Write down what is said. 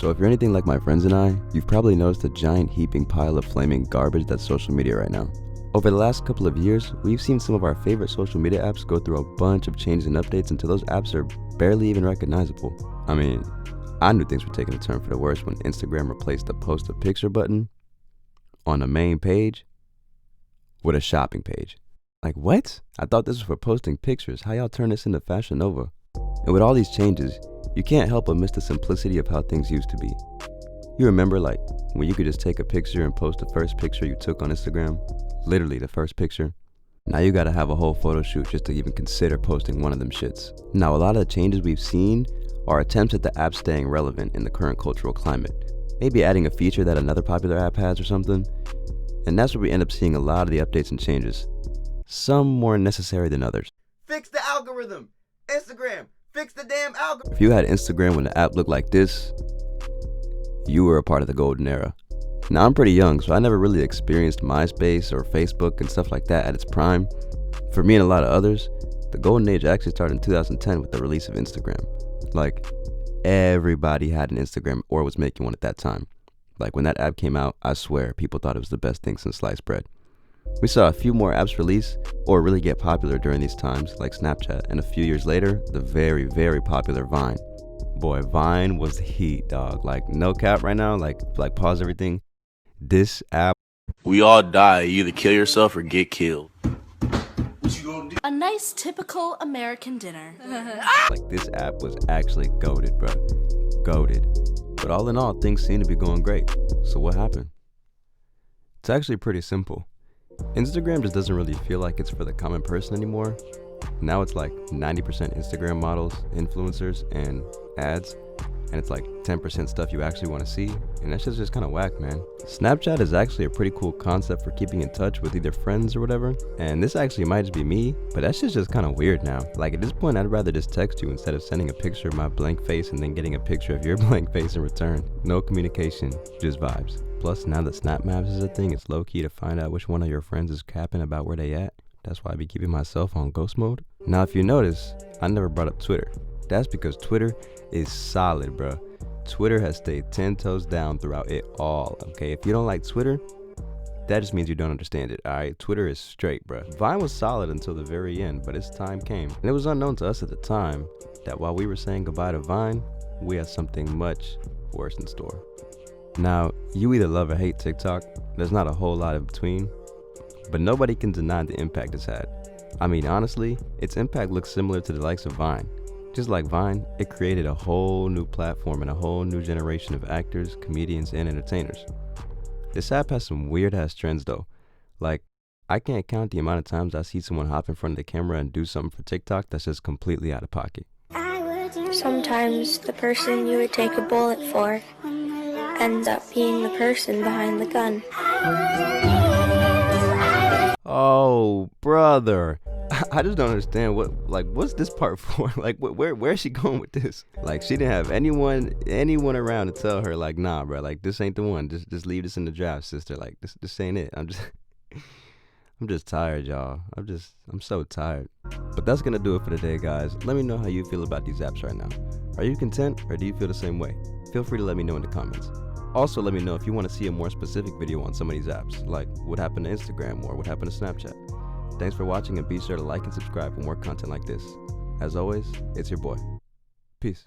So if you're anything like my friends and I, you've probably noticed a giant heaping pile of flaming garbage that's social media right now. Over the last couple of years, we've seen some of our favorite social media apps go through a bunch of changes and updates until those apps are barely even recognizable. I mean, I knew things were taking a turn for the worse when Instagram replaced the post a picture button on the main page with a shopping page. Like, what? I thought this was for posting pictures. How y'all turn this into Fashion Nova? And with all these changes, you can't help but miss the simplicity of how things used to be. You remember, like, when you could just take a picture and post the first picture you took on Instagram? Literally the first picture. Now you gotta have a whole photo shoot just to even consider posting one of them shits. Now, a lot of the changes we've seen are attempts at the app staying relevant in the current cultural climate. Maybe adding a feature that another popular app has or something. And that's where we end up seeing a lot of the updates and changes. Some more necessary than others. Fix the algorithm! Instagram, fix the damn algorithm! If you had Instagram when the app looked like this, you were a part of the golden era. Now, I'm pretty young, so I never really experienced MySpace or Facebook and stuff like that at its prime. For me and a lot of others, the golden age actually started in 2010 with the release of Instagram. Like, everybody had an Instagram or was making one at that time. Like, when that app came out, I swear, people thought it was the best thing since sliced bread. We saw a few more apps release or really get popular during these times, like Snapchat, and a few years later, the very, very popular Vine. Boy, Vine was the heat, dog. Like, no cap right now, like pause everything. This app. We all die. You either kill yourself or get killed. A nice typical American dinner. Like, this app was actually goated, bro. Goated. But all in all, things seem to be going great. So what happened? It's actually pretty simple. Instagram just doesn't really feel like it's for the common person anymore. Now it's like 90% Instagram models, influencers, and ads. And it's like 10% stuff you actually want to see. And that's just kind of whack, man. Snapchat is actually a pretty cool concept for keeping in touch with either friends or whatever. And this actually might just be me, but that's just kind of weird now. Like, at this point, I'd rather just text you instead of sending a picture of my blank face and then getting a picture of your blank face in return. No communication, just vibes. Plus, now that Snap Maps is a thing, it's low-key to find out which one of your friends is capping about where they at. That's why I be keeping myself on ghost mode. Now, if you notice, I never brought up Twitter. That's because Twitter is solid, bro. Twitter has stayed 10 toes down throughout it all, okay? If you don't like Twitter, that just means you don't understand it, all right? Twitter is straight, bro. Vine was solid until the very end, but its time came. And it was unknown to us at the time that while we were saying goodbye to Vine, we had something much worse in store. Now, you either love or hate TikTok. There's not a whole lot in between, but nobody can deny the impact it's had. I mean, honestly, its impact looks similar to the likes of Vine. Just like Vine, it created a whole new platform and a whole new generation of actors, comedians, and entertainers. This app has some weird-ass trends, though. Like, I can't count the amount of times I see someone hop in front of the camera and do something for TikTok that's just completely out of pocket. Sometimes the person you would take a bullet for ends up being the person behind the gun. Oh, brother. I just don't understand what's this part for? Like, where is she going with this? Like, she didn't have anyone around to tell her, like, nah, bro, like, this ain't the one. Just leave this in the draft, sister. Like, this ain't it. I'm just tired, y'all. I'm so tired. But that's gonna do it for today, guys. Let me know how you feel about these apps right now. Are you content, or do you feel the same way? Feel free to let me know in the comments. Also, let me know if you want to see a more specific video on some of these apps, like what happened to Instagram or what happened to Snapchat. Thanks for watching, and be sure to like and subscribe for more content like this. As always, it's your boy. Peace.